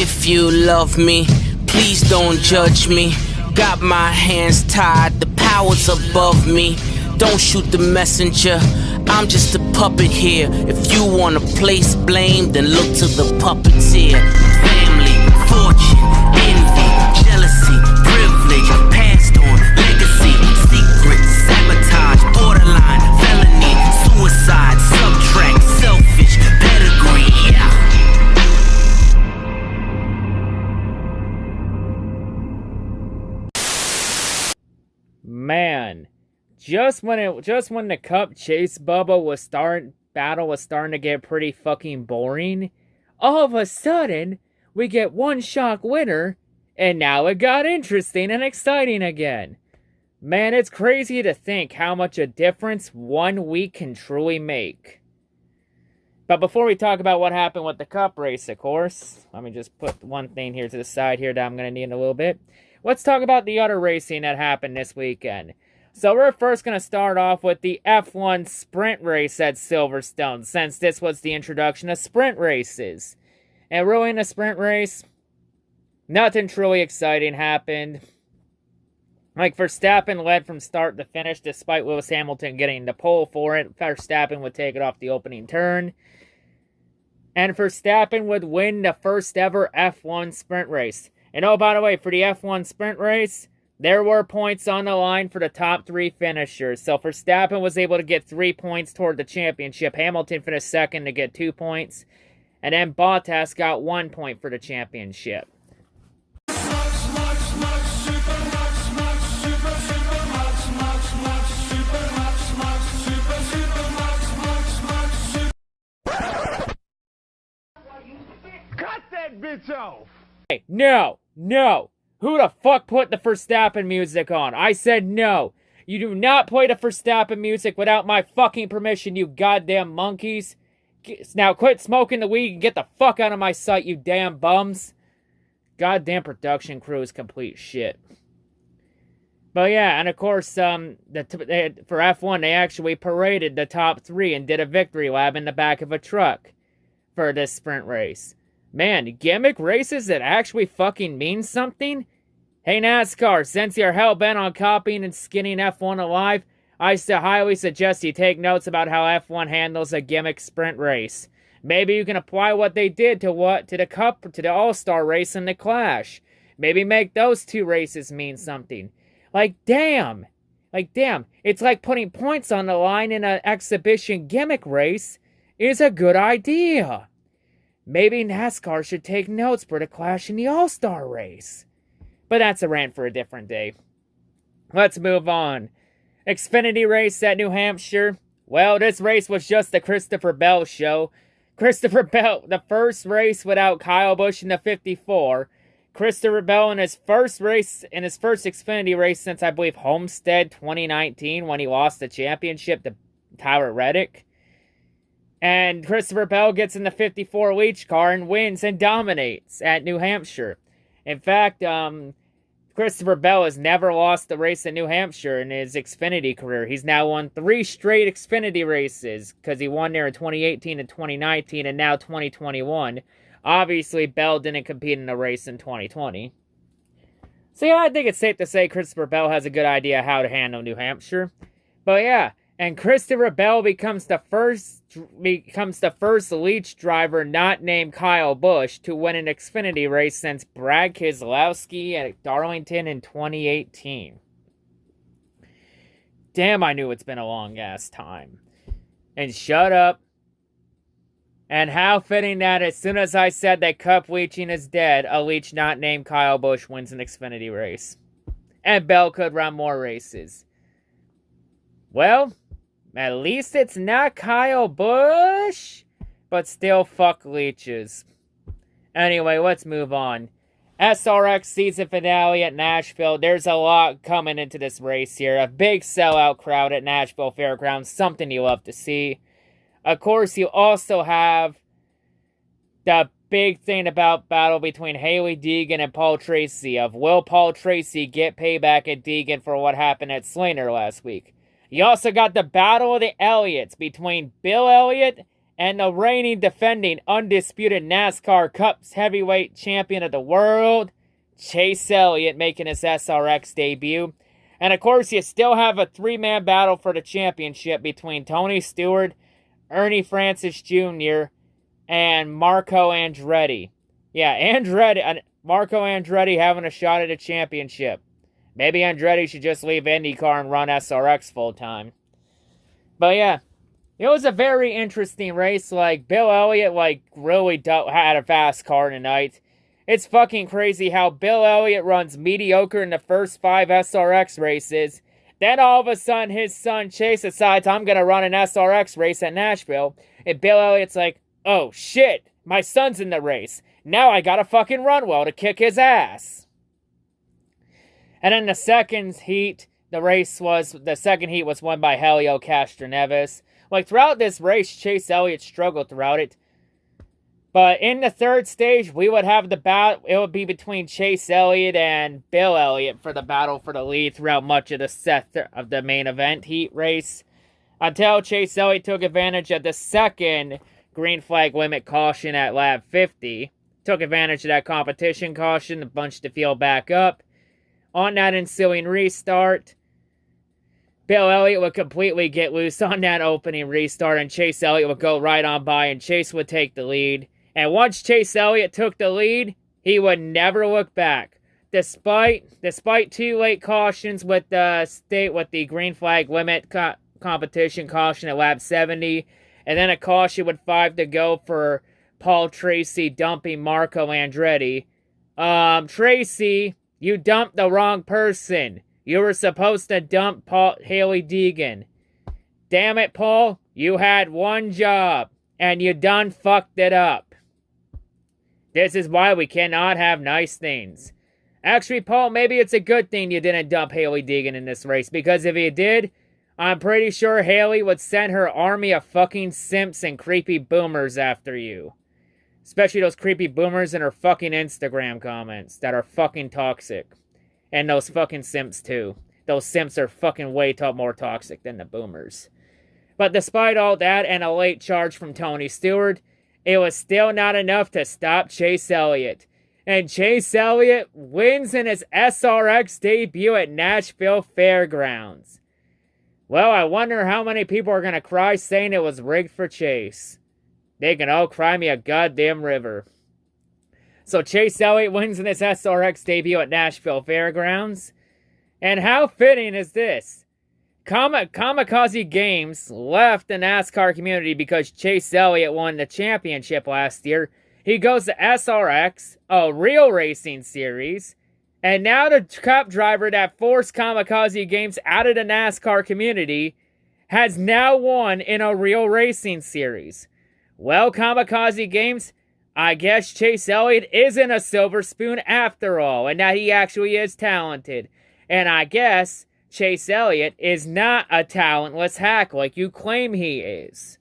If you love me, please don't judge me. Got my hands tied, the power's above me. Don't shoot the messenger, I'm just a puppet here. If you wanna place blame, then look to the puppeteer. Family, fortune, envy, jealousy, privilege, passed on, legacy, secret, sabotage, borderline, felony, suicide, subtract, selfish, pedigree, yeah. Man, just when the Cup chase battle was starting to get pretty fucking boring, all of a sudden we get one shock winner, and now it got interesting and exciting again. Man, it's crazy to think how much a difference 1 week can truly make. But before we talk about what happened with the Cup race, of course, let me just put one thing here to the side here that I'm going to need in a little bit. Let's talk about the other racing that happened this weekend. So we're first going to start off with the F1 sprint race at Silverstone, since this was the introduction of sprint races. And really in a sprint race, nothing truly exciting happened. Like, Verstappen led from start to finish, despite Lewis Hamilton getting the pole for it. Verstappen would take it off the opening turn. And Verstappen would win the first ever F1 sprint race. And oh, by the way, for the F1 sprint race, there were points on the line for the top 3 finishers. So Verstappen was able to get 3 points toward the championship. Hamilton finished second to get 2 points. And then Bottas got 1 point for the championship. Cut that bitch off! Hey, no! Who the fuck put the Verstappen music on? I said no. You do not play the Verstappen music without my fucking permission, you goddamn monkeys. Now quit smoking the weed and get the fuck out of my sight, you damn bums. Goddamn production crew is complete shit. But yeah, and of course, for F1, they actually paraded the top 3 and did a victory lap in the back of a truck for this sprint race. Man, gimmick races that actually fucking mean something? Hey NASCAR, since you're hell-bent on copying and skinning F1 alive, I highly suggest you take notes about how F1 handles a gimmick sprint race. Maybe you can apply what they did to the Cup, to the All-Star race and the Clash. Maybe make those 2 races mean something. Like, damn, it's like putting points on the line in an exhibition gimmick race is a good idea. Maybe NASCAR should take notes for the Clash in the All-Star race. But that's a rant for a different day. Let's move on. Xfinity race at New Hampshire. Well, this race was just the Christopher Bell show. Christopher Bell, the first race without Kyle Busch in the 54. Christopher Bell in his first Xfinity race since, I believe, Homestead 2019, when he lost the championship to Tyler Reddick. And Christopher Bell gets in the 54 Leach car and wins and dominates at New Hampshire. In fact, Christopher Bell has never lost the race in New Hampshire in his Xfinity career. He's now won 3 straight Xfinity races, because he won there in 2018 and 2019 and now 2021. Obviously, Bell didn't compete in a race in 2020. So yeah, I think it's safe to say Christopher Bell has a good idea how to handle New Hampshire. But yeah, and Christopher Bell becomes the first Leach driver not named Kyle Busch to win an Xfinity race since Brad Keselowski at Darlington in 2018. Damn, I knew it's been a long-ass time. And shut up. And how fitting that as soon as I said that Cup leeching is dead, a Leach not named Kyle Busch wins an Xfinity race. And Bell could run more races. Well, at least it's not Kyle Busch, but still fuck leeches. Anyway, let's move on. SRX season finale at Nashville. There's a lot coming into this race here. A big sellout crowd at Nashville Fairgrounds. Something you love to see. Of course, you also have the big thing about battle between Hailie Deegan and Paul Tracy. Will Paul Tracy get payback at Deegan for what happened at Slater last week? You also got the Battle of the Elliots between Bill Elliott and the reigning, defending, undisputed NASCAR Cups heavyweight champion of the world, Chase Elliott, making his SRX debut. And of course, you still have a three-man battle for the championship between Tony Stewart, Ernie Francis Jr., and Marco Andretti. Yeah, Marco Andretti having a shot at a championship. Maybe Andretti should just leave IndyCar and run SRX full-time. But yeah, it was a very interesting race. Like, Bill Elliott, really had a fast car tonight. It's fucking crazy how Bill Elliott runs mediocre in the first 5 SRX races. Then all of a sudden, his son Chase decides, I'm going to run an SRX race at Nashville. And Bill Elliott's like, oh shit, my son's in the race. Now I gotta fucking run well to kick his ass. And then the second heat was won by Helio Castroneves. Like, throughout this race, Chase Elliott struggled throughout it. But in the third stage, we would have the battle. It would be between Chase Elliott and Bill Elliott for the battle for the lead throughout much of the set of the main event heat race. Until Chase Elliott took advantage of the second green flag limit caution at lap 50. Took advantage of that competition caution, bunched the field back up. On that ensuing restart, Bill Elliott would completely get loose on that opening restart, and Chase Elliott would go right on by, and Chase would take the lead. And once Chase Elliott took the lead, he would never look back. Despite 2 late cautions with the green flag limit competition caution at lap 70, and then a caution with 5 to go for Paul Tracy dumping Marco Andretti. Tracy, you dumped the wrong person. You were supposed to dump Haley Deegan. Damn it, Paul. You had one job, and you done fucked it up. This is why we cannot have nice things. Actually, Paul, maybe it's a good thing you didn't dump Haley Deegan in this race, because if you did, I'm pretty sure Haley would send her army of fucking simps and creepy boomers after you. Especially those creepy boomers in her fucking Instagram comments that are fucking toxic. And those fucking simps too. Those simps are fucking way more toxic than the boomers. But despite all that and a late charge from Tony Stewart, it was still not enough to stop Chase Elliott. And Chase Elliott wins in his SRX debut at Nashville Fairgrounds. Well, I wonder how many people are going to cry saying it was rigged for Chase. They can all cry me a goddamn river. So Chase Elliott wins in his SRX debut at Nashville Fairgrounds. And how fitting is this? Kamikaze Games left the NASCAR community because Chase Elliott won the championship last year. He goes to SRX, a real racing series. And now the Cup driver that forced Kamikaze Games out of the NASCAR community has now won in a real racing series. Well, Kamikaze Games, I guess Chase Elliott isn't a silver spoon after all, and that he actually is talented. And I guess Chase Elliott is not a talentless hack like you claim he is.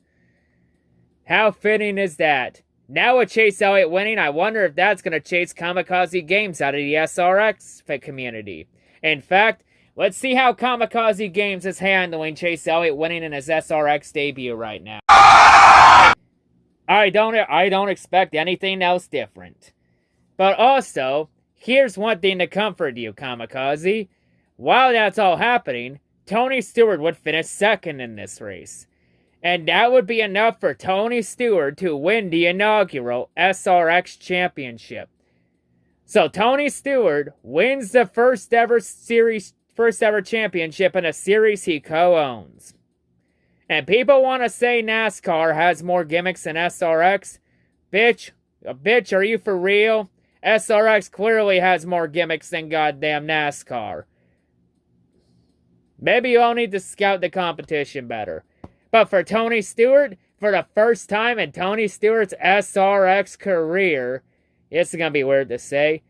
How fitting is that? Now with Chase Elliott winning, I wonder if that's going to chase Kamikaze Games out of the SRX community. In fact, let's see how Kamikaze Games is handling Chase Elliott winning in his SRX debut right now. I don't expect anything else different. But also, here's one thing to comfort you, Kamikaze. While that's all happening, Tony Stewart would finish second in this race. And that would be enough for Tony Stewart to win the inaugural SRX championship. So Tony Stewart wins the first ever championship in a series he co-owns. And people want to say NASCAR has more gimmicks than SRX. Bitch, are you for real? SRX clearly has more gimmicks than goddamn NASCAR. Maybe you all need to scout the competition better. But for Tony Stewart, for the first time in Tony Stewart's SRX career, it's going to be weird to say,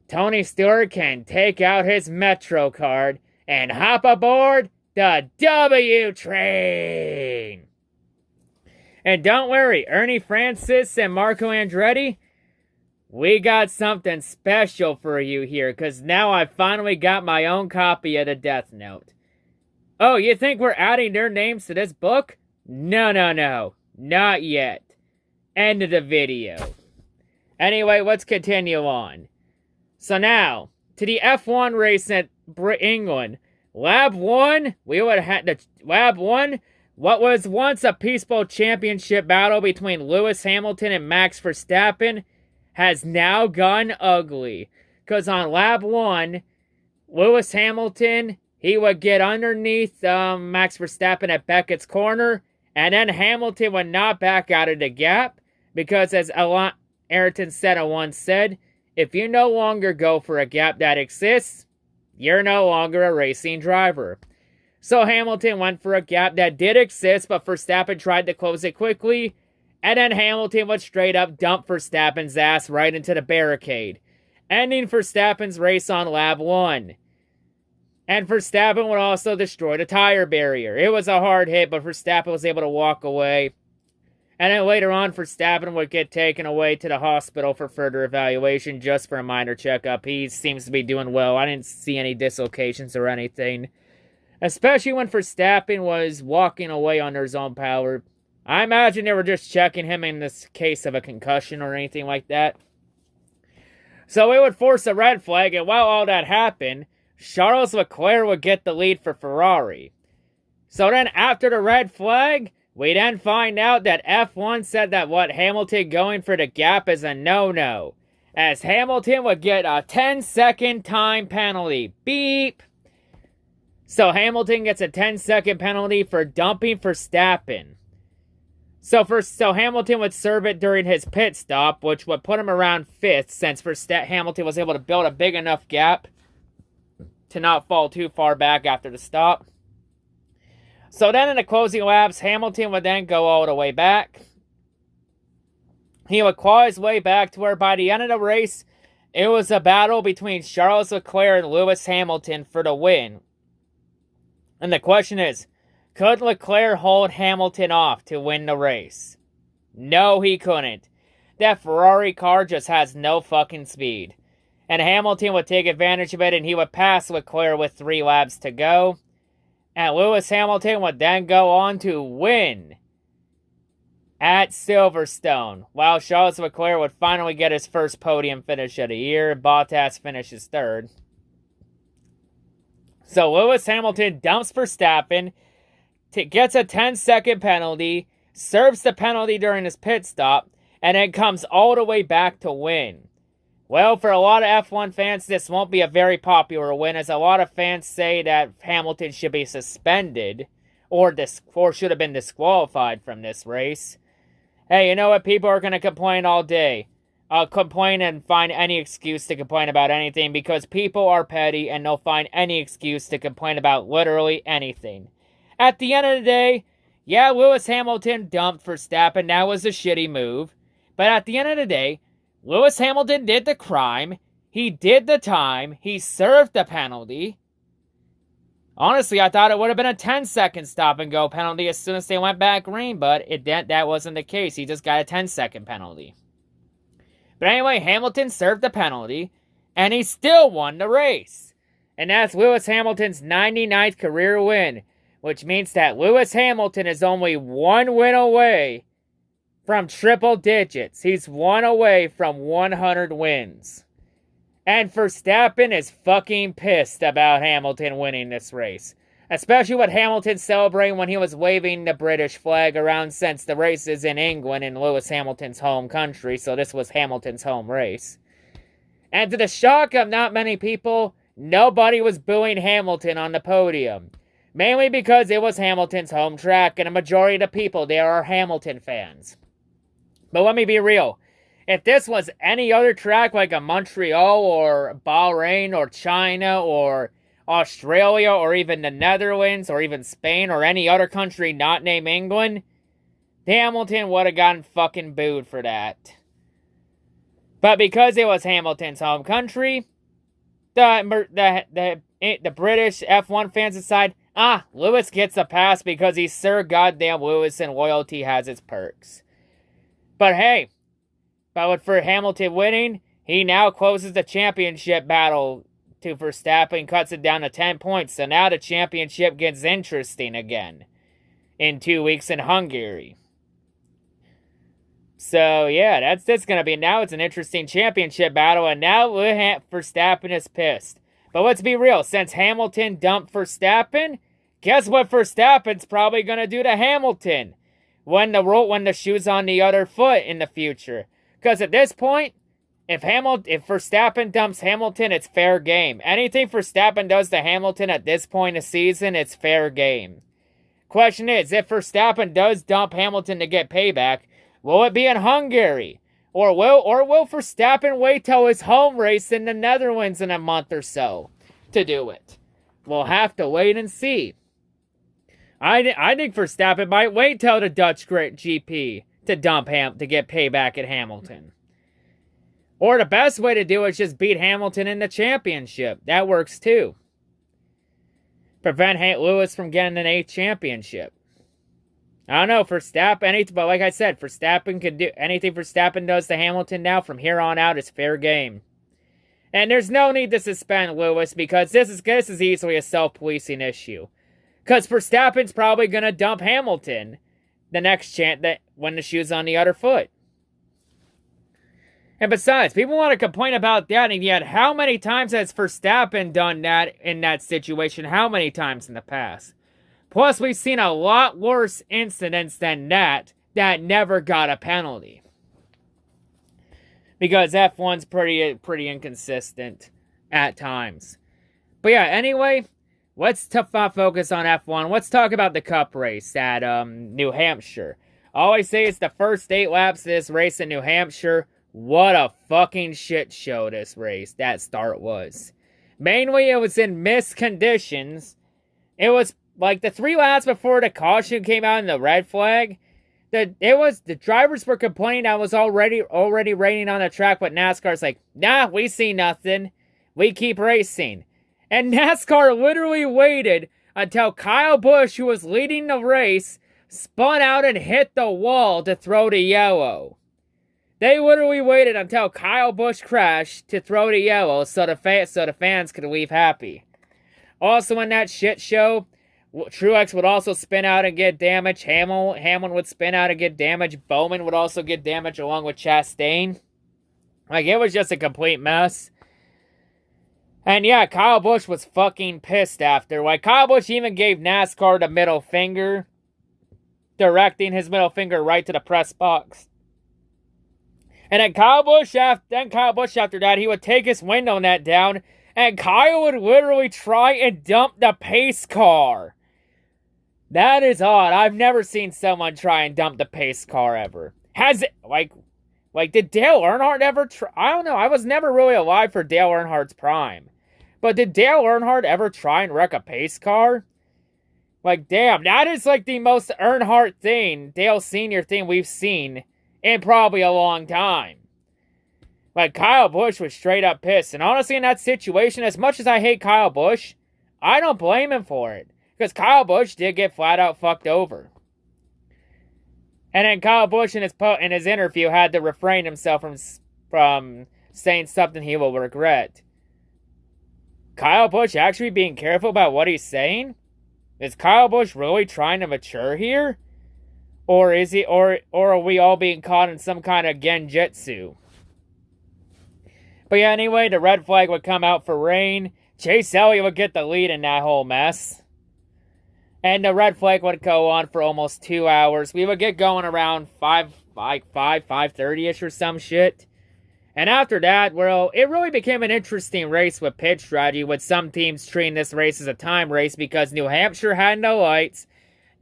Tony Stewart can take out his Metro card and hop aboard the W train. And don't worry, Ernie Francis and Marco Andretti, we got something special for you here, because now I finally got my own copy of the Death Note. Oh, you think we're adding their names to this book? No. Not yet. End of the video. Anyway, let's continue on. So now, to the F1 race at England. Lap 1, we would have had the Lap 1, what was once a peaceful championship battle between Lewis Hamilton and Max Verstappen has now gone ugly. Because on Lap 1, Lewis Hamilton, he would get underneath Max Verstappen at Beckett's corner, and then Hamilton would not back out of the gap, because as Ayrton Senna once said, if you no longer go for a gap that exists, you're no longer a racing driver. So Hamilton went for a gap that did exist, but Verstappen tried to close it quickly, and then Hamilton would straight up dump Verstappen's ass right into the barricade, ending Verstappen's race on lap 1. And Verstappen would also destroy the tire barrier. It was a hard hit, but Verstappen was able to walk away. And then later on, Verstappen would get taken away to the hospital for further evaluation, just for a minor checkup. He seems to be doing well. I didn't see any dislocations or anything. Especially when Verstappen was walking away under his own power. I imagine they were just checking him in this case of a concussion or anything like that. So it would force a red flag, and while all that happened, Charles Leclerc would get the lead for Ferrari. So then after the red flag, we then find out that F1 said that Hamilton going for the gap is a no-no, as Hamilton would get a 10-second time penalty. Beep! So Hamilton gets a 10-second penalty for dumping Verstappen. So Hamilton would serve it during his pit stop, which would put him around 5th, since Hamilton was able to build a big enough gap to not fall too far back after the stop. So then in the closing laps, Hamilton would then go all the way back. He would claw his way back to where by the end of the race, it was a battle between Charles Leclerc and Lewis Hamilton for the win. And the question is, could Leclerc hold Hamilton off to win the race? No, he couldn't. That Ferrari car just has no fucking speed. And Hamilton would take advantage of it, and he would pass Leclerc with 3 laps to go. And Lewis Hamilton would then go on to win at Silverstone, while Charles Leclerc would finally get his first podium finish of the year. Bottas finishes 3rd. So Lewis Hamilton dumps Verstappen, gets a 10-second penalty, serves the penalty during his pit stop, and then comes all the way back to win. Well, for a lot of F1 fans, this won't be a very popular win, as a lot of fans say that Hamilton should be suspended or should have been disqualified from this race. Hey, you know what? People are going to complain all day. Complain and find any excuse to complain about anything, because people are petty and they'll find any excuse to complain about literally anything. At the end of the day, yeah, Lewis Hamilton dumped Verstappen. That was a shitty move. But at the end of the day, Lewis Hamilton did the crime. He did the time. He served the penalty. Honestly, I thought it would have been a 10-second stop-and-go penalty as soon as they went back green, but that wasn't the case. He just got a 10-second penalty. But anyway, Hamilton served the penalty, and he still won the race. And that's Lewis Hamilton's 99th career win, which means that Lewis Hamilton is only 1 win away from triple digits. He's 1 away from 100 wins. And Verstappen is fucking pissed about Hamilton winning this race. Especially with Hamilton celebrating when he was waving the British flag around, since the race is in England, in Lewis Hamilton's home country, so this was Hamilton's home race. And to the shock of not many people, nobody was booing Hamilton on the podium. Mainly because it was Hamilton's home track, and a majority of the people there are Hamilton fans. But let me be real. If this was any other track like a Montreal or Bahrain or China or Australia or even the Netherlands or even Spain or any other country not named England, Hamilton would have gotten fucking booed for that. But because it was Hamilton's home country, the British F1 fans decide, Lewis gets a pass because he's Sir Goddamn Lewis and loyalty has its perks. But hey, for Hamilton winning, he now closes the championship battle to Verstappen, cuts it down to 10 points. So now the championship gets interesting again in 2 weeks in Hungary. So, yeah, that's going to be, now it's an interesting championship battle, and now Verstappen is pissed. But let's be real, since Hamilton dumped Verstappen, guess what Verstappen's probably going to do to Hamilton when the shoe's on the other foot in the future. Because at this point, if Verstappen dumps Hamilton, it's fair game. Anything Verstappen does to Hamilton at this point of the season, it's fair game. Question is, if Verstappen does dump Hamilton to get payback, will it be in Hungary? Or will Verstappen wait till his home race in the Netherlands in a month or so to do it? We'll have to wait and see. I think Verstappen might wait till the Dutch Great GP to dump to get payback at Hamilton. Or the best way to do it is just beat Hamilton in the championship. That works too. Prevent Lewis from getting an 8th championship. I don't know, Verstappen, but like I said, Verstappen can do anything Verstappen does to Hamilton now from here on out is fair game. And there's no need to suspend Lewis because this is easily a self-policing issue. Because Verstappen's probably going to dump Hamilton the next when the shoe's on the other foot. And besides, people want to complain about that, and yet how many times has Verstappen done that in that situation? How many times in the past? Plus, we've seen a lot worse incidents than that never got a penalty. Because F1's pretty inconsistent at times. But yeah, anyway, let's focus on F1. Let's talk about the Cup race at New Hampshire. All I say is the first 8 laps of this race in New Hampshire, what a fucking shit show that start was. Mainly, it was in missed conditions. It was like the 3 laps before the caution came out in the red flag. The drivers were complaining that was already raining on the track, but NASCAR's like, nah, we see nothing. We keep racing. And NASCAR literally waited until Kyle Busch, who was leading the race, spun out and hit the wall to throw the yellow. They literally waited until Kyle Busch crashed to throw the yellow so the fans could leave happy. Also in that shit show, Truex would also spin out and get damaged. Hamlin would spin out and get damaged. Bowman would also get damaged along with Chastain. Like, it was just a complete mess. And yeah, Kyle Busch was fucking pissed after. Like, Kyle Busch even gave NASCAR the middle finger, directing his middle finger right to the press box. And then Kyle Busch after that, he would take his window net down, and Kyle would literally try and dump the pace car. That is odd. I've never seen someone try and dump the pace car ever. Has it, like did Dale Earnhardt ever try? I don't know. I was never really alive for Dale Earnhardt's prime. But did Dale Earnhardt ever try and wreck a pace car? Like, damn, that is like the most Earnhardt thing, Dale Sr. thing we've seen in probably a long time. Like, Kyle Busch was straight up pissed. And honestly, in that situation, as much as I hate Kyle Busch, I don't blame him for it. Because Kyle Busch did get flat out fucked over. And then Kyle Busch in his interview had to refrain himself from saying something he will regret. Kyle Busch actually being careful about what he's saying? Is Kyle Busch really trying to mature here? Or is he, or are we all being caught in some kind of genjutsu? But yeah, anyway, the red flag would come out for rain. Chase Elliott would get the lead in that whole mess. And the red flag would go on for almost 2 hours. We would get going around 5:30ish or some shit. And after that, well, it really became an interesting race with pit strategy, with some teams treating this race as a time race because New Hampshire had no lights.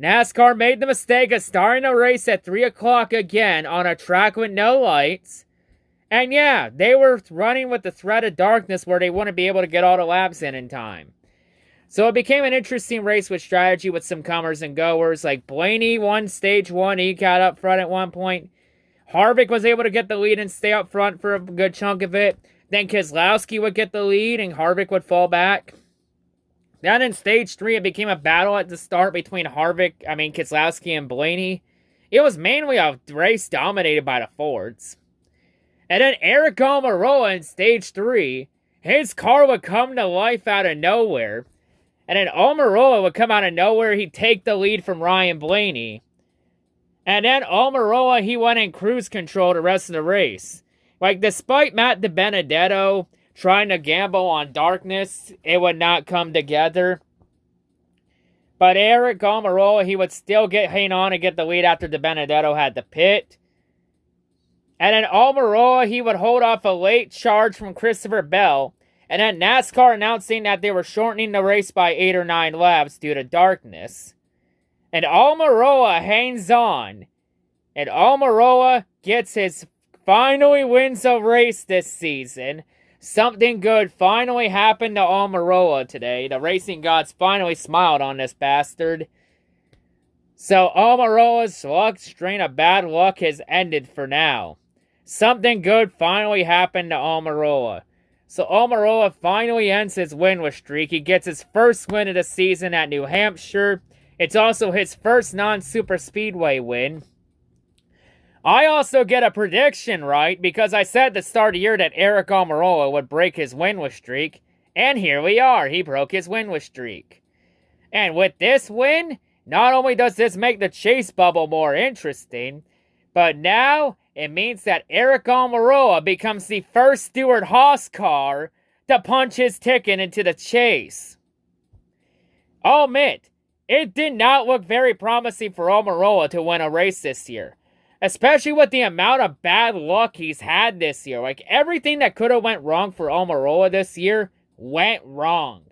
NASCAR made the mistake of starting a race at 3 o'clock again on a track with no lights. And yeah, they were running with the threat of darkness where they wouldn't be able to get all the laps in time. So it became an interesting race with strategy with some comers and goers. Like Blaney won stage 1, he got up front at one point. Harvick was able to get the lead and stay up front for a good chunk of it. Then Keselowski would get the lead and Harvick would fall back. Then in stage 3, it became a battle at the start between Keselowski and Blaney. It was mainly a race dominated by the Fords. And then Eric Almirola in stage 3, his car would come to life out of nowhere. And then Almirola would come out of nowhere, he'd take the lead from Ryan Blaney. And then Almirola, he went in cruise control the rest of the race. Like, despite Matt DiBenedetto trying to gamble on darkness, it would not come together. But Eric Almirola, he would still hang on and get the lead after DiBenedetto had the pit. And then Almirola, he would hold off a late charge from Christopher Bell. And then NASCAR announcing that they were shortening the race by 8 or 9 laps due to darkness. And Almirola hangs on. And Almirola finally wins a race this season. Something good finally happened to Almirola today. The racing gods finally smiled on this bastard. So Almirola's strain of bad luck has ended for now. Something good finally happened to Almirola. So Almirola finally ends his winless streak. He gets his first win of the season at New Hampshire. It's also his first non-super speedway win. I also get a prediction right because I said at the start of the year that Eric Almirola would break his winless streak. And here we are. He broke his winless streak. And with this win, not only does this make the chase bubble more interesting, but now it means that Eric Almirola becomes the first Stewart-Haas car to punch his ticket into the chase. I'll admit, it did not look very promising for Almirola to win a race this year. Especially with the amount of bad luck he's had this year. Like, everything that could have went wrong for Almirola this year went wrong.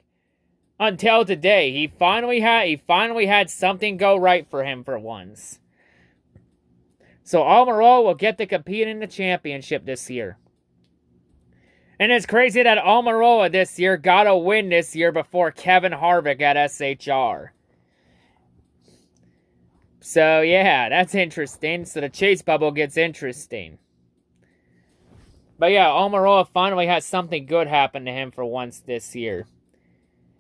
Until today, he finally had something go right for him for once. So Almirola will get to compete in the championship this year. And it's crazy that Almirola this year got a win this year before Kevin Harvick at SHR. So yeah, that's interesting. So the chase bubble gets interesting. But yeah, Almirola finally has something good happen to him for once this year.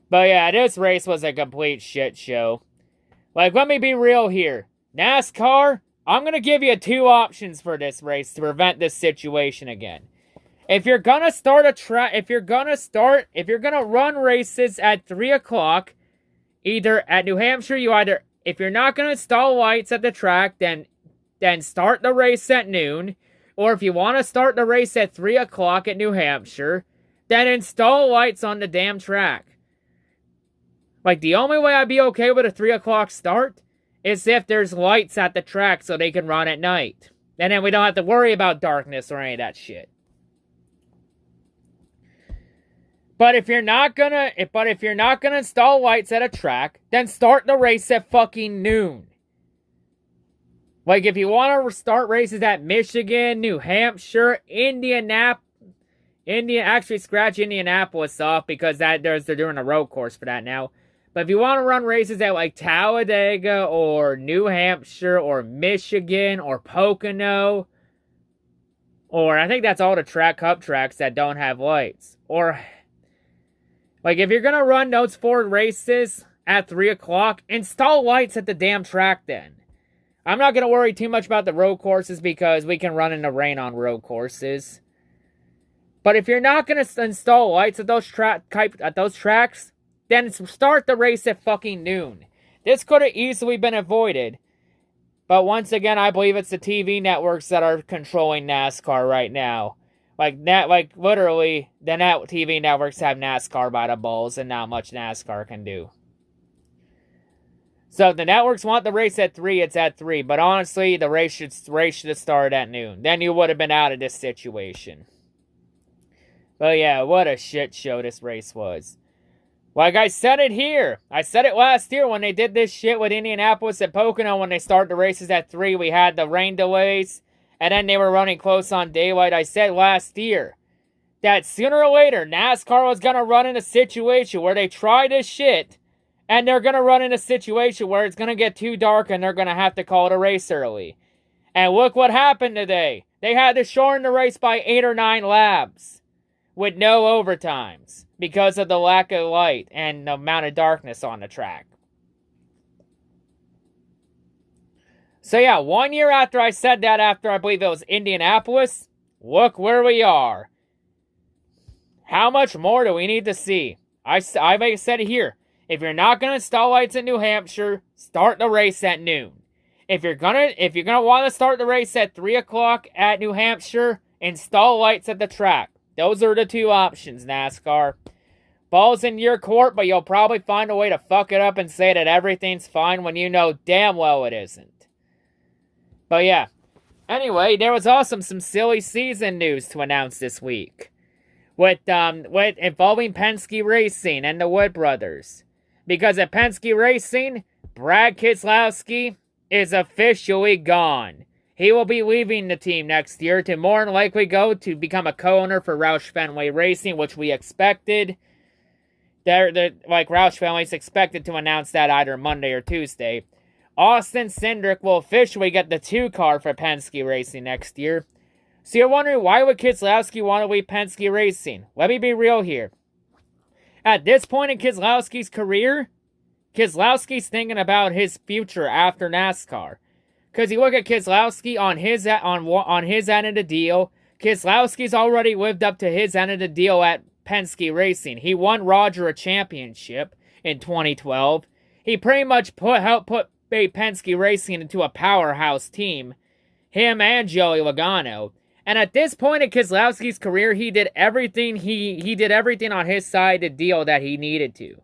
But yeah, this race was a complete shit show. Like, let me be real here. NASCAR, I'm going to give you 2 options for this race to prevent this situation again. If you're going to start if you're going to run races at 3 o'clock, either at New Hampshire, if you're not going to install lights at the track, then start the race at noon. Or if you want to start the race at 3 o'clock at New Hampshire, then install lights on the damn track. Like, the only way I'd be okay with a 3 o'clock start is if there's lights at the track so they can run at night. And then we don't have to worry about darkness or any of that shit. But if you're not gonna install lights at a track, then start the race at fucking noon. Like, if you want to start races at Michigan, New Hampshire, scratch Indianapolis off because they're doing a road course for that now. But if you want to run races at like Talladega or New Hampshire or Michigan or Pocono, or I think that's all the cup tracks that don't have lights. Or, like, if you're going to run those 4 races at 3 o'clock, install lights at the damn track then. I'm not going to worry too much about the road courses because we can run in the rain on road courses. But if you're not going to install lights at those tracks, then start the race at fucking noon. This could have easily been avoided. But once again, I believe it's the TV networks that are controlling NASCAR right now. Literally, the TV networks have NASCAR by the balls and not much NASCAR can do. So if the networks want the race at 3, it's at 3. But honestly, the race should have started at noon. Then you would have been out of this situation. But yeah, what a shit show this race was. Like I said it here. I said it last year when they did this shit with Indianapolis and Pocono when they started the races at 3. We had the rain delays. And then they were running close on daylight. I said last year that sooner or later, NASCAR was going to run in a situation where they try this shit. And they're going to run in a situation where it's going to get too dark and they're going to have to call it a race early. And look what happened today. They had to shorten the race by 8 or 9 laps. With no overtimes. Because of the lack of light and the amount of darkness on the track. So yeah, 1 year after I said that, after I believe it was Indianapolis, look where we are. How much more do we need to see? I said it here. If you're not going to install lights in New Hampshire, start the race at noon. if you're gonna want to start the race at 3 o'clock at New Hampshire, install lights at the track. Those are the two options, NASCAR. Ball's in your court, but you'll probably find a way to fuck it up and say that everything's fine when you know damn well it isn't. But yeah. Anyway, there was also some silly season news to announce this week. With involving Penske Racing and the Wood brothers. Because at Penske Racing, Brad Keselowski is officially gone. He will be leaving the team next year to more than likely go to become a co-owner for Roush Fenway Racing, which we expected. Roush Fenway's expected to announce that either Monday or Tuesday. Austin Cindric will officially get the 2 car for Penske Racing next year. So you're wondering, why would Keselowski want to leave Penske Racing? Let me be real here. At this point in Keselowski's career, Keselowski's thinking about his future after NASCAR. Because you look at Keselowski on his end of the deal, Keselowski's already lived up to his end of the deal at Penske Racing. He won Roger a championship in 2012. He pretty much helped put Penske Racing into a powerhouse team. Him and Joey Logano. And at this point in Keselowski's career, he did everything on his side of the deal that he needed to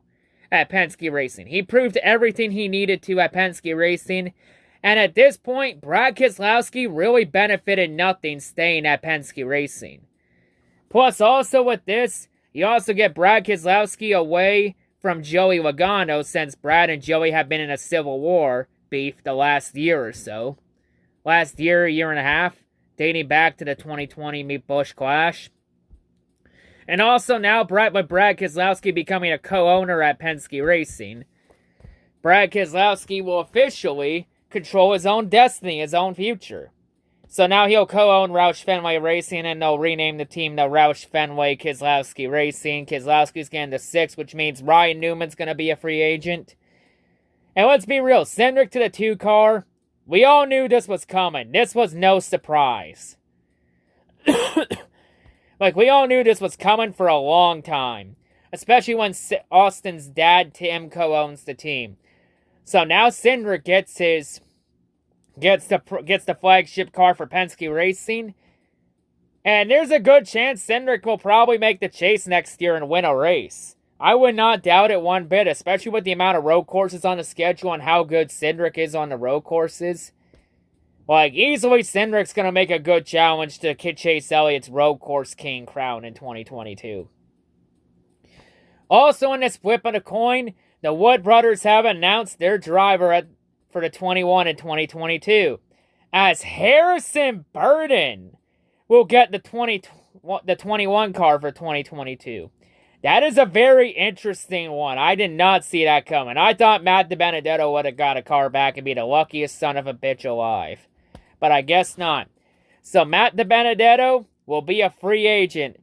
at Penske Racing. He proved everything he needed to at Penske Racing. And at this point, Brad Keselowski really benefited nothing staying at Penske Racing. Plus, also with this, you also get Brad Keselowski away from Joey Logano, since Brad and Joey have been in a civil war beef the last year or so. Last year and a half, dating back to the 2020 Meet Busch Clash. And also now, with Brad Keselowski becoming a co-owner at Penske Racing, Brad Keselowski will officially control his own destiny, his own future. So now he'll co-own Roush Fenway Racing, and they'll rename the team the Roush Fenway Keselowski Racing. Keselowski's getting the 6, which means Ryan Newman's going to be a free agent. And let's be real, Cindric to the 2 car. We all knew this was coming. This was no surprise. We all knew this was coming for a long time. Especially when Austin's dad, Tim, co-owns the team. So now Cindric gets the flagship car for Penske Racing. And there's a good chance Cindric will probably make the chase next year and win a race. I would not doubt it one bit, especially with the amount of road courses on the schedule and how good Cindric is on the road courses. Easily Cindric's going to make a good challenge to Chase Elliott's road course king crown in 2022. Also in this flip of a coin, the Wood brothers have announced their driver for the 21 and 2022, as Harrison Burton will get the 21 car for 2022. That is a very interesting one. I did not see that coming. I thought Matt DiBenedetto would have got a car back and be the luckiest son of a bitch alive. But I guess not. So Matt DiBenedetto will be a free agent.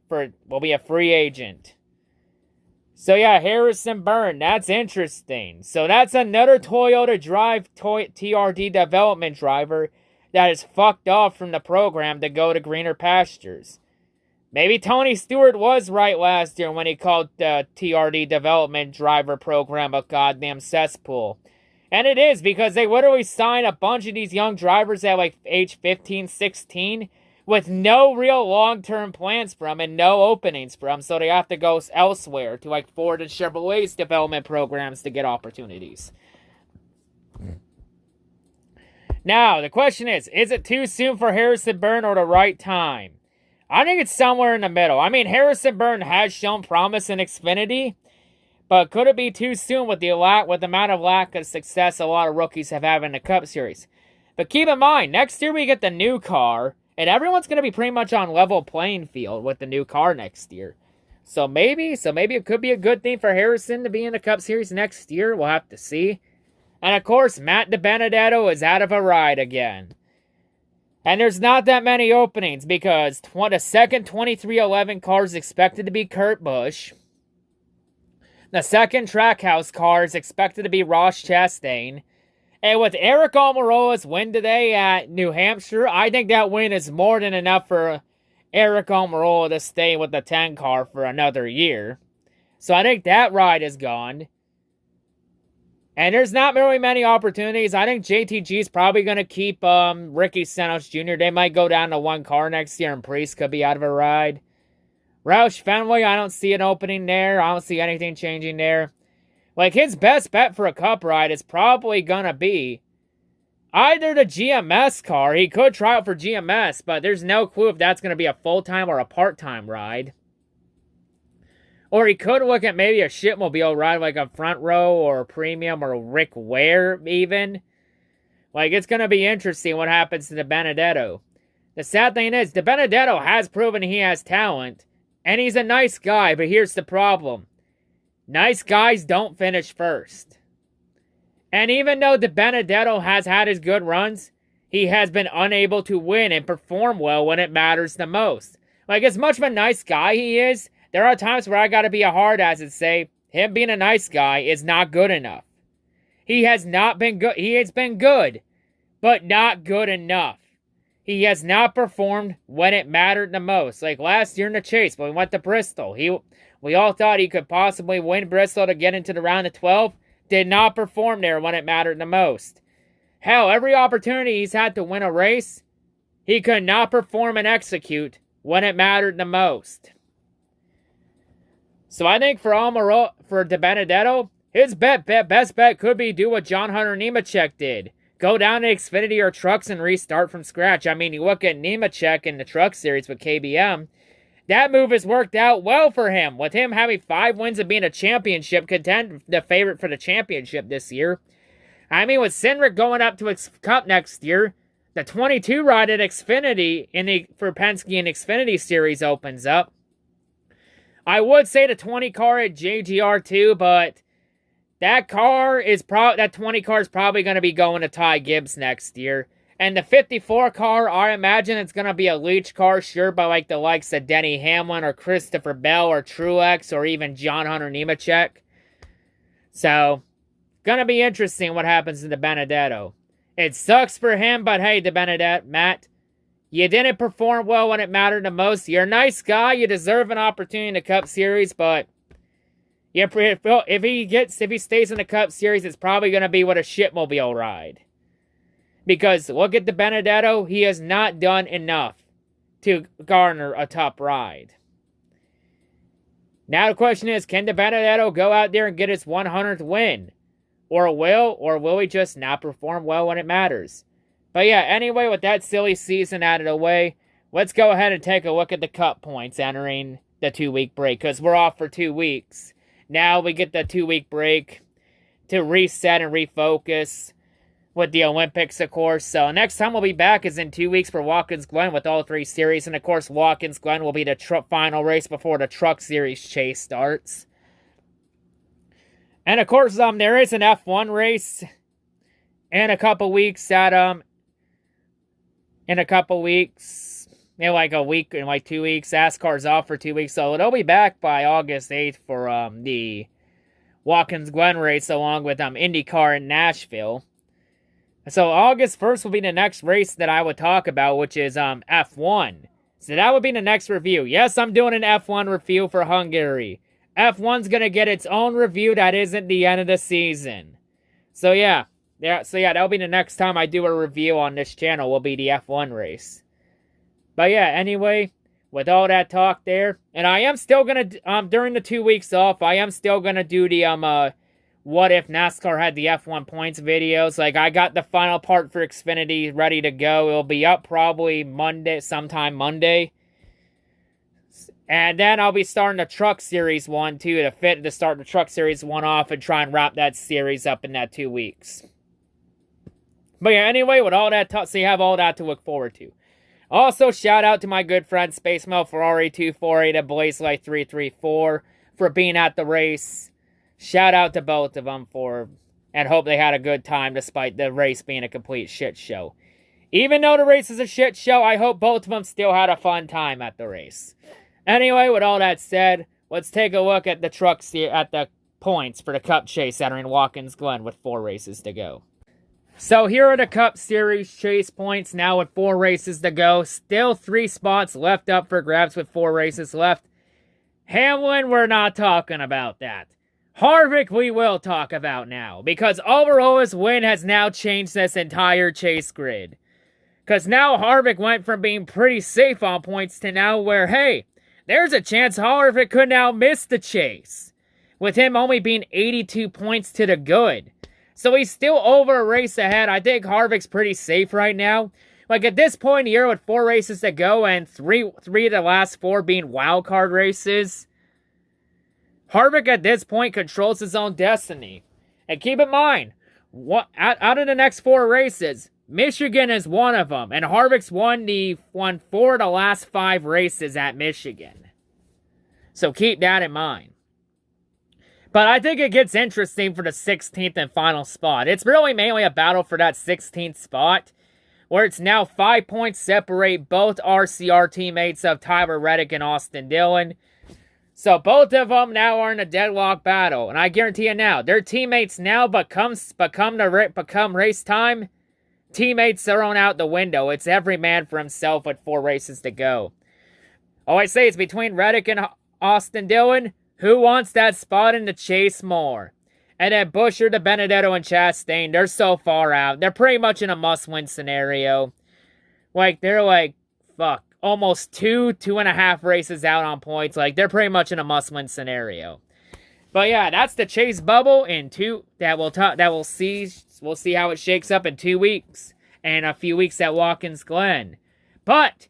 So yeah, Harrison Burton, that's interesting. So that's another Toyota TRD development driver that is fucked off from the program to go to greener pastures. Maybe Tony Stewart was right last year when he called the TRD development driver program a goddamn cesspool. And it is, because they literally sign a bunch of these young drivers at age 15, 16 with no real long-term plans for them and no openings for them, so they have to go elsewhere to Ford and Chevrolet's development programs to get opportunities. Now, the question is it too soon for Harrison Burton or the right time? I think it's somewhere in the middle. I mean, Harrison Burton has shown promise in Xfinity, but could it be too soon with the amount of lack of success a lot of rookies have had in the Cup Series? But keep in mind, next year we get the new car, and everyone's going to be pretty much on level playing field with the new car next year. So maybe it could be a good thing for Harrison to be in the Cup Series next year. We'll have to see. And of course, Matt DiBenedetto is out of a ride again. And there's not that many openings because the second 2311 car is expected to be Kurt Busch. The second Trackhouse car is expected to be Ross Chastain. And with Eric Almirola's win today at New Hampshire, I think that win is more than enough for Eric Almirola to stay with the 10 car for another year. So I think that ride is gone. And there's not really many opportunities. I think JTG's probably going to keep Ricky Santos Jr. They might go down to one car next year, and Priest could be out of a ride. Roush Fenway, I don't see an opening there. I don't see anything changing there. Like, his best bet for a cup ride is probably going to be either the GMS car. He could try out for GMS, but there's no clue if that's going to be a full-time or a part-time ride. Or he could look at maybe a shitmobile ride, like a front row or a premium or a Rick Ware, even. Like, it's going to be interesting what happens to the Benedetto. The sad thing is, the Benedetto has proven he has talent, and he's a nice guy, but here's the problem. Nice guys don't finish first. And even though the Benedetto has had his good runs, he has been unable to win and perform well when it matters the most. Like, as much of a nice guy he is, there are times where I gotta be a hard ass and say, him being a nice guy is not good enough. He has not been good. He has been good, but not good enough. He has not performed when it mattered the most. Like last year in the chase, when we went to Bristol, we all thought he could possibly win Bristol to get into the round of 12. Did not perform there when it mattered the most. Hell, every opportunity he's had to win a race, he could not perform and execute when it mattered the most. So I think for De Benedetto, his best bet could be do what John Hunter Nemechek did. Go down to Xfinity or Trucks and restart from scratch. I mean, you look at Nemechek in the Truck Series with KBM. That move has worked out well for him. With him having 5 wins and being a championship contender, the favorite for the championship this year. I mean, with Cindric going up to Cup next year, the 22 ride at Xfinity for Penske and Xfinity Series opens up. I would say the 20 car at JGR2, but that 20 car is probably going to be going to Ty Gibbs next year. And the 54 car, I imagine it's going to be a Leach car, sure, by like the likes of Denny Hamlin or Christopher Bell or Truex or even John Hunter Nemechek. So, going to be interesting what happens to the Benedetto. It sucks for him, but hey, Matt, you didn't perform well when it mattered the most. You're a nice guy. You deserve an opportunity in the Cup Series, but if he stays in the Cup Series, it's probably going to be with a shitmobile ride. Because look at the Benedetto. He has not done enough to garner a top ride. Now the question is, can the Benedetto go out there and get his 100th win? Or will he just not perform well when it matters? But yeah, anyway, with that silly season out of the way, let's go ahead and take a look at the Cup points entering the 2-week break, because we're off for 2 weeks. Now we get the 2-week break to reset and refocus with the Olympics, of course. So next time we'll be back is in 2 weeks for Watkins Glen with all 3 series. And of course, Watkins Glen will be the final race before the Truck Series chase starts. And of course, there is an F1 race in a couple weeks in like a week, in like 2 weeks. NASCAR's off for 2 weeks, so it'll be back by August 8th for the Watkins Glen race, along with IndyCar in Nashville. So August 1st will be the next race that I would talk about, which is F1. So that would be the next review. Yes, I'm doing an F1 review for Hungary. F1's going to get its own review that isn't the end of the season. So yeah, that'll be the next time I do a review on this channel, will be the F1 race. But yeah, anyway, with all that talk there, and I am still going to, during the 2 weeks off, I am still going to do the, what if NASCAR had the F1 points videos. Like, I got the final part for Xfinity ready to go. It'll be up probably sometime Monday. And then I'll be starting the Truck Series one, too, to start the Truck Series one off and try and wrap that series up in that 2 weeks. But yeah, anyway, with all that talk, so you have all that to look forward to. Also, shout out to my good friend Space Mel Ferrari 248 at Blazelight 334 for being at the race. Shout out to both of them and hope they had a good time despite the race being a complete shit show. Even though the race is a shit show, I hope both of them still had a fun time at the race. Anyway, with all that said, let's take a look at the points for the Cup Chase entering Watkins Glen with 4 races to go. So here are the Cup Series chase points now with 4 races to go. Still 3 spots left up for grabs with 4 races left. Hamlin, we're not talking about that. Harvick we will talk about now, because Alvarez's win has now changed this entire chase grid. Because now Harvick went from being pretty safe on points to now where, hey, there's a chance Harvick could now miss the chase, with him only being 82 points to the good. So he's still over a race ahead. I think Harvick's pretty safe right now. Like, at this point in the year with 4 races to go and three of the last 4 being wildcard races, Harvick at this point controls his own destiny. And keep in mind, out of the next 4 races, Michigan is one of them. And Harvick's won 4 of the last 5 races at Michigan. So keep that in mind. But I think it gets interesting for the 16th and final spot. It's really mainly a battle for that 16th spot, where it's now 5 points separate both RCR teammates of Tyler Reddick and Austin Dillon. So both of them now are in a deadlock battle. And I guarantee you now, their teammates now become race time. Teammates thrown out the window. It's every man for himself with 4 races to go. Oh, I say it's between Reddick and Austin Dillon. Who wants that spot in the chase more? And then Buescher, DiBenedetto, and Chastain, they're so far out. They're pretty much in a must-win scenario. Like, they're like, fuck, almost 2.5 races out on points. Like, they're pretty much in a must-win scenario. But yeah, that's the chase bubble in 2 we'll see how it shakes up in 2 weeks. And a few weeks at Watkins Glen. But,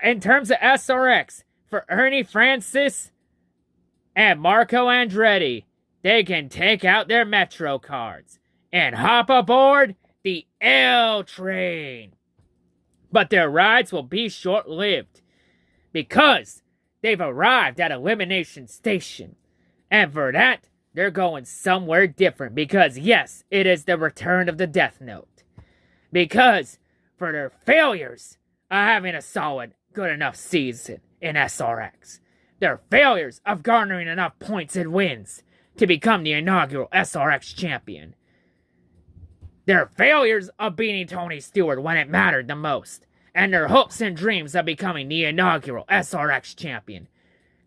in terms of SRX, for Ernie Francis and Marco Andretti, they can take out their Metro cards and hop aboard the L train. But their rides will be short-lived because they've arrived at Elimination Station. And for that, they're going somewhere different because, yes, it is the return of the Death Note. Because for their failures of having a solid, good enough season in SRX, their failures of garnering enough points and wins to become the inaugural SRX champion. Their failures of beating Tony Stewart when it mattered the most. And their hopes and dreams of becoming the inaugural SRX champion.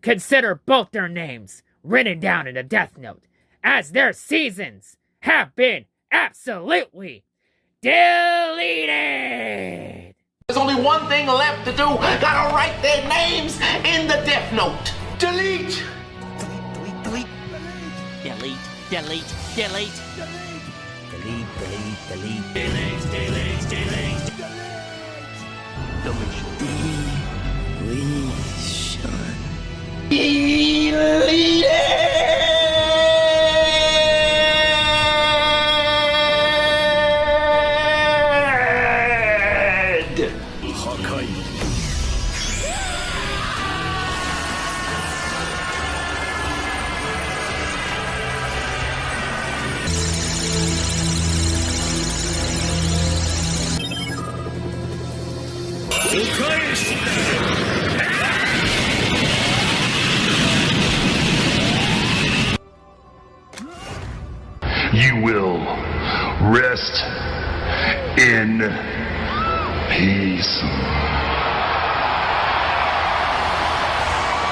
Consider both their names written down in the Death Note, as their seasons have been absolutely deleted. There's only one thing left to do. Gotta write their names in the Death Note. Delete! Delete. Delete. Delete. Delete. Delete. Delete. Delete. Delete. Delete. You will rest in peace.